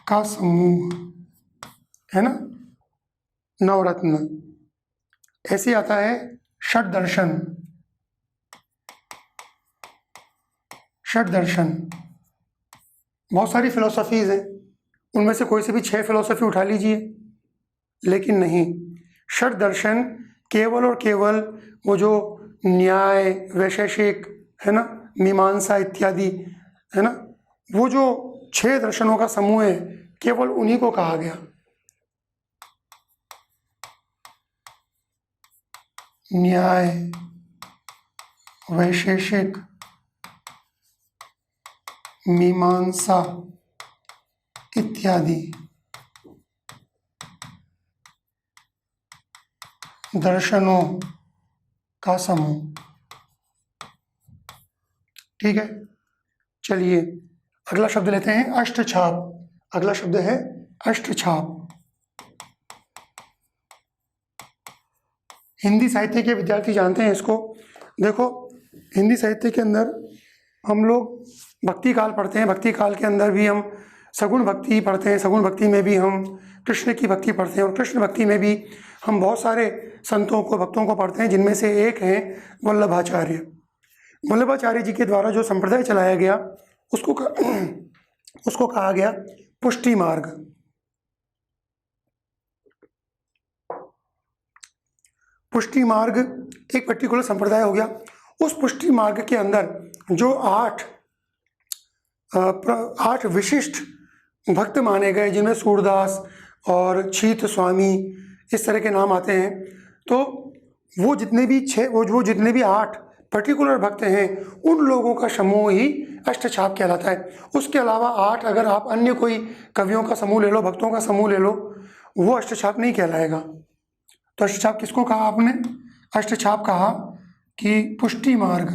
का समूह, है ना, नवरत्न। ऐसे आता है षट दर्शन। षट दर्शन बहुत सारी फिलोसफीज हैं, उनमें से कोई से भी 6 फिलोसफी उठा लीजिए, लेकिन नहीं, षट दर्शन केवल और केवल वो जो न्याय, वैशेषिक, है ना, मीमांसा इत्यादि, है ना, वो जो 6 दर्शनों का समूह है केवल उन्हीं को कहा गया। न्याय, वैशेषिक, मीमांसा इत्यादि दर्शनों का समूह। ठीक है, चलिए अगला शब्द लेते हैं अष्टछाप। अगला शब्द है अष्टछाप। हिंदी साहित्य के विद्यार्थी जानते हैं इसको। देखो हिंदी साहित्य के अंदर हम लोग भक्ति काल पढ़ते हैं, भक्ति काल के अंदर भी हम सगुण भक्ति पढ़ते हैं, सगुण भक्ति में भी हम कृष्ण की भक्ति पढ़ते हैं, और कृष्ण भक्ति में भी हम बहुत सारे संतों को, भक्तों को पढ़ते हैं, जिनमें से एक हैं वल्लभाचार्य। वल्लभाचार्य जी के द्वारा जो संप्रदाय चलाया गया उसको कहा गया पुष्टि मार्ग। पुष्टि मार्ग एक पर्टिकुलर संप्रदाय हो गया। उस पुष्टि मार्ग के अंदर जो आठ विशिष्ट भक्त माने गए, जिनमें सूरदास और छीत स्वामी इस तरह के नाम आते हैं, तो वो जितने भी 8 पर्टिकुलर भक्त हैं, उन लोगों का समूह ही अष्टछाप कहलाता है। उसके अलावा 8 अगर आप अन्य कोई कवियों का समूह ले लो, भक्तों का समूह ले लो, वो अष्टछाप नहीं कहलाएगा। तो अष्टछाप किसको कहा आपने? अष्टछाप कहा कि पुष्टि मार्ग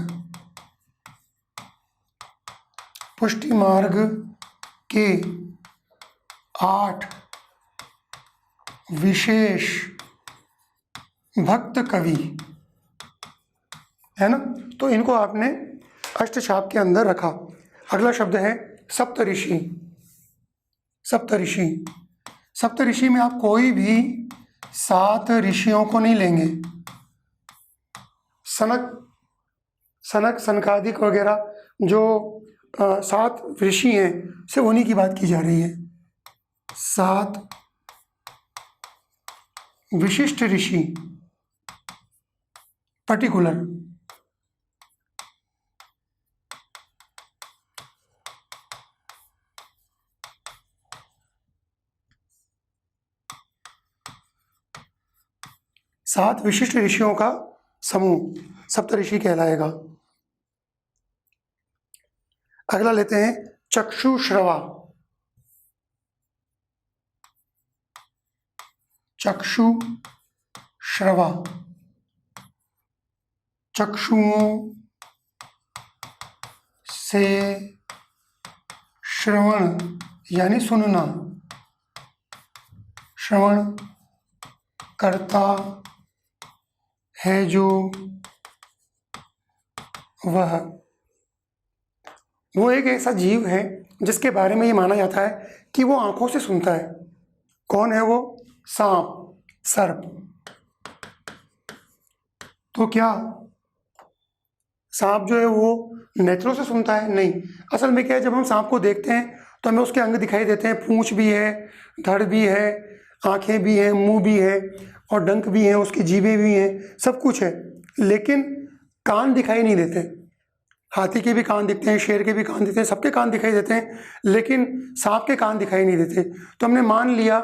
के 8 विशेष भक्त कवि, है ना, तो इनको आपने अष्टछाप के अंदर रखा। अगला शब्द है सप्तऋषि। सप्तऋषि में आप कोई भी 7 ऋषियों को नहीं लेंगे। सनकादिक वगैरह जो 7 ऋषि हैं, सिर्फ उन्हीं की बात की जा रही है। 7 विशिष्ट ऋषि पर्टिकुलर। सात विशिष्ट ऋषियों का समूह सप्तऋषि कहलाएगा। अगला लेते हैं चक्षुश्रवा। चक्षुओं से श्रवण यानी सुनना, श्रवण करता है जो वो एक ऐसा जीव है जिसके बारे में ये माना जाता है कि वो आंखों से सुनता है। कौन है वो? सांप, सर्प। तो क्या सांप जो है वो नेत्रों से सुनता है? नहीं। असल में क्या है, जब हम सांप को देखते हैं तो हमें उसके अंग दिखाई देते हैं। पूंछ भी है, धड़ भी है, आंखें भी हैं, मुंह भी है और डंक भी हैं, उसकी जीभें भी हैं, सब कुछ है, लेकिन कान दिखाई नहीं देते। हाथी के भी कान दिखते हैं, शेर के भी कान दिखते हैं, सबके कान दिखाई देते हैं, लेकिन सांप के कान दिखाई नहीं देते। तो हमने मान लिया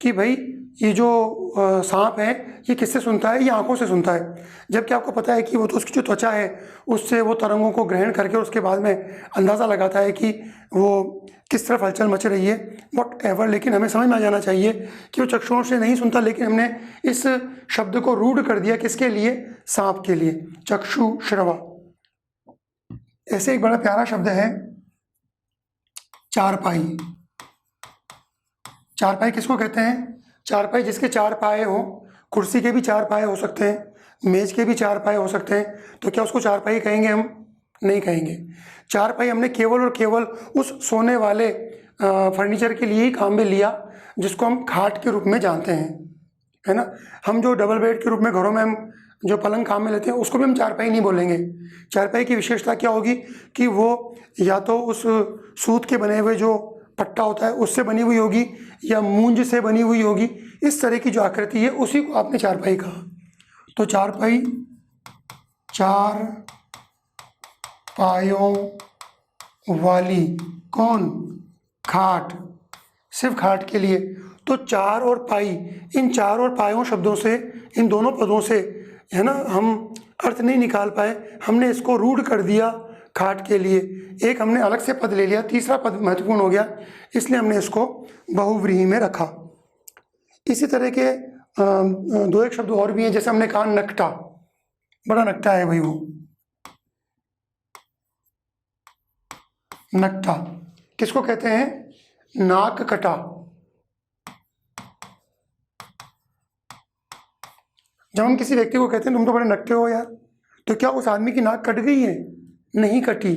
कि भाई ये जो सांप है ये किससे सुनता है? ये आंखों से सुनता है। जबकि आपको पता है कि वो तो उसकी जो त्वचा है उससे वो तरंगों को ग्रहण करके उसके बाद में अंदाज़ा लगाता है कि वो किस तरफ हलचल मच रही है, वट एवर। लेकिन हमें समझ में आ जाना चाहिए कि वो चक्षुओं से नहीं सुनता, लेकिन हमने इस शब्द को रूढ़ कर दिया किसके लिए? सांप के लिए। चक्षु श्रवा। ऐसे एक बड़ा प्यारा शब्द है चारपाई। चारपाई किसको कहते हैं? चारपाई जिसके 4 पाए हों। कुर्सी के भी 4 पाए हो सकते हैं, मेज के भी 4 पाए हो सकते हैं। तो क्या उसको चारपाई कहेंगे हम? नहीं कहेंगे। चारपाई हमने केवल और केवल उस सोने वाले फर्नीचर के लिए ही काम में लिया जिसको हम खाट के रूप में जानते हैं, है ना। हम जो डबल बेड के रूप में घरों में हम जो पलंग काम में लेते हैं उसको भी हम चारपाई नहीं बोलेंगे। चारपाई की विशेषता क्या होगी कि वो या तो उस सूत के बने हुए जो पट्टा होता है उससे बनी हुई होगी या मूंज से बनी हुई होगी। इस तरह की जो आकृति है उसी को आपने चारपाई कहा। तो चारपाई 4 पायों वाली कौन? खाट। सिर्फ खाट के लिए। तो 4 और पाई, इन 4 और पायों शब्दों से, इन दोनों पदों से, है ना, हम अर्थ नहीं निकाल पाए। हमने इसको रूढ़ कर दिया खाट के लिए। एक हमने अलग से पद ले लिया, तीसरा पद महत्वपूर्ण हो गया, इसलिए हमने इसको बहुव्रीहि में रखा। इसी तरह के 2-1 शब्द और भी हैं। जैसे हमने कहा नकटा, बड़ा नकटा है भाई वो। नकटा किसको कहते हैं? नाक कटा। जब हम किसी व्यक्ति को कहते हैं तुम तो बड़े नकटे हो यार, तो क्या उस आदमी की नाक कट गई है? नहीं कटी।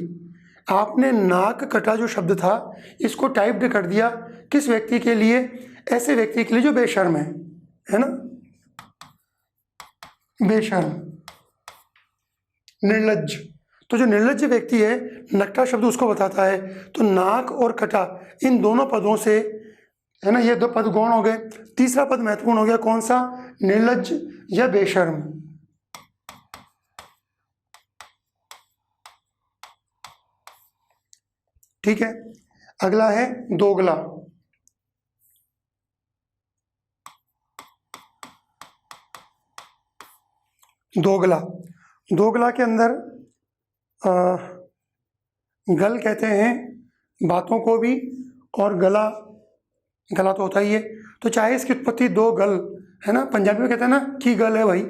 आपने नाक कटा जो शब्द था इसको टाइप्ड कर दिया किस व्यक्ति के लिए? ऐसे व्यक्ति के लिए जो बेशर्म है ना, बेशर्म, निर्लज्ज। तो जो निर्लज्ज व्यक्ति है, नकटा शब्द उसको बताता है। तो नाक और कटा इन दोनों पदों से, है ना, ये दो पद गौण हो गए। तीसरा पद महत्वपूर्ण हो गया, कौन सा? निर्लज्ज या बेशर्म। ठीक है, अगला है दोगला। दोगला, दोगला के अंदर गल कहते हैं बातों को भी, और गला, गला तो होता ही है। तो चाहे इसकी उत्पत्ति दो गल, है ना, पंजाबी में कहते हैं ना की गल है भाई,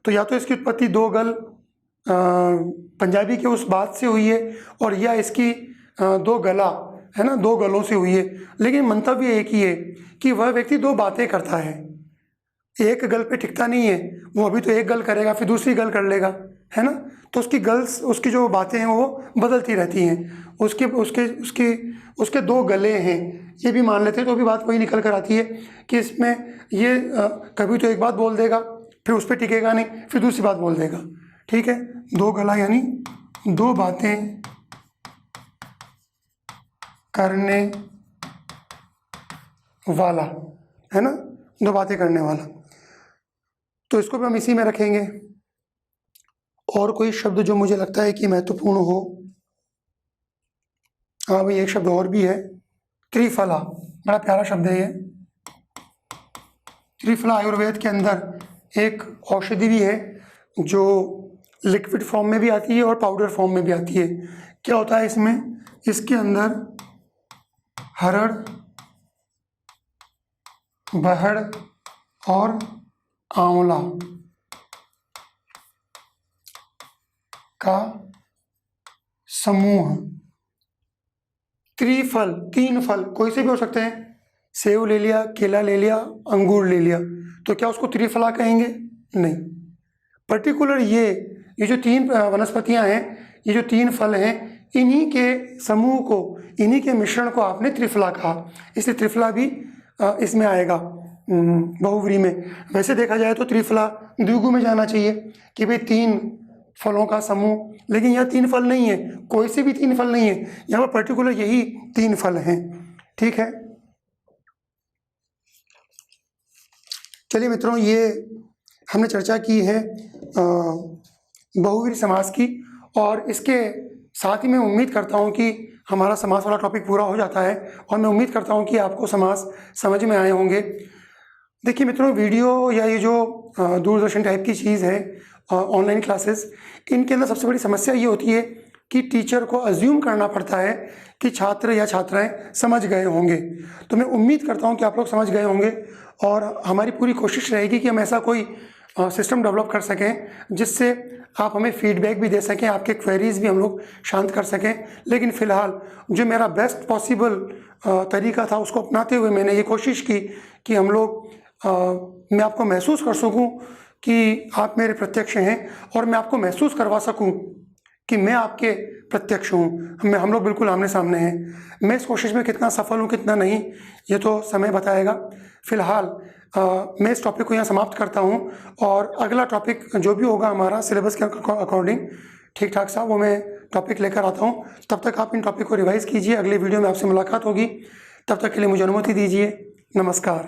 तो या तो इसकी उत्पत्ति दो गल पंजाबी के उस बात से हुई है, और या इसकी दो गला, है ना, दो गलों से हुई है। लेकिन मंतव्य एक ही है कि वह व्यक्ति दो बातें करता है, एक गल पे टिकता नहीं है। वो अभी तो एक गल करेगा, फिर दूसरी गल कर लेगा, है ना। तो उसकी गल्स, उसकी जो बातें हैं वो बदलती रहती हैं। उसके उसके उसके उसके दो गले हैं, ये भी मान लेते हैं, तो भी बात वही निकल कर आती है कि इसमें ये कभी तो एक बात बोल देगा, फिर उस पर टिकेगा नहीं, फिर दूसरी बात बोल देगा। ठीक है, दो गला यानी दो बातें करने वाला, है ना, दो बातें करने वाला। तो इसको भी हम इसी में रखेंगे। और कोई शब्द जो मुझे लगता है कि महत्वपूर्ण हो? हाँ भाई, एक शब्द और भी है, त्रिफला। बड़ा प्यारा शब्द है ये। त्रिफला आयुर्वेद के अंदर एक औषधि भी है जो लिक्विड फॉर्म में भी आती है और पाउडर फॉर्म में भी आती है। क्या होता है इसमें? इसके अंदर हरड़, बहड़ और आंवला का समूह, त्रिफल, तीन फल कोई से भी हो सकते हैं, सेब ले लिया, केला ले लिया, अंगूर ले लिया, तो क्या उसको त्रिफला कहेंगे? नहीं, पर्टिकुलर ये जो तीन वनस्पतियां हैं, ये जो तीन फल हैं, इन्हीं के समूह को, इन्हीं के मिश्रण को आपने त्रिफला कहा, इसलिए त्रिफला भी इसमें आएगा बहुव्रीहि में। वैसे देखा जाए तो त्रिफला द्विगु में जाना चाहिए कि भाई तीन फलों का समूह, लेकिन यह तीन फल नहीं है, कोई से भी तीन फल नहीं है, यहाँ पर पर्टिकुलर यही तीन फल हैं। ठीक है, चलिए मित्रों, ये हमने चर्चा की है बहुव्रीहि समास की, और इसके साथ ही मैं उम्मीद करता हूँ कि हमारा समास वाला टॉपिक पूरा हो जाता है, और मैं उम्मीद करता हूँ कि आपको समास समझ में आए होंगे। देखिए मित्रों, वीडियो या ये जो दूरदर्शन टाइप की चीज़ है, ऑनलाइन क्लासेस, इनके अंदर सबसे बड़ी समस्या ये होती है कि टीचर को अज्यूम करना पड़ता है कि छात्र या छात्राएं समझ गए होंगे। तो मैं उम्मीद करता हूं कि आप लोग समझ गए होंगे, और हमारी पूरी कोशिश रहेगी कि हम ऐसा कोई सिस्टम डेवलप कर सकें जिससे आप हमें फीडबैक भी दे सकें, आपके क्वेरीज भी हम लोग शांत कर सकें। लेकिन फ़िलहाल जो मेरा बेस्ट पॉसिबल तरीका था, उसको अपनाते हुए मैंने ये कोशिश की कि हम लोग मैं आपको महसूस कर सकूं कि आप मेरे प्रत्यक्ष हैं, और मैं आपको महसूस करवा सकूं कि मैं आपके प्रत्यक्ष हूँ। हम लोग बिल्कुल आमने सामने हैं। मैं इस कोशिश में कितना सफल हूँ कितना नहीं, ये तो समय बताएगा। फिलहाल मैं इस टॉपिक को यहाँ समाप्त करता हूँ, और अगला टॉपिक जो भी होगा हमारा सिलेबस के अकॉर्डिंग ठीक ठाक सा, वो मैं टॉपिक लेकर आता हूँ। तब तक आप इन टॉपिक को रिवाइज कीजिए। अगले वीडियो में आपसे मुलाकात होगी, तब तक के लिए मुझे अनुमति दीजिए। नमस्कार।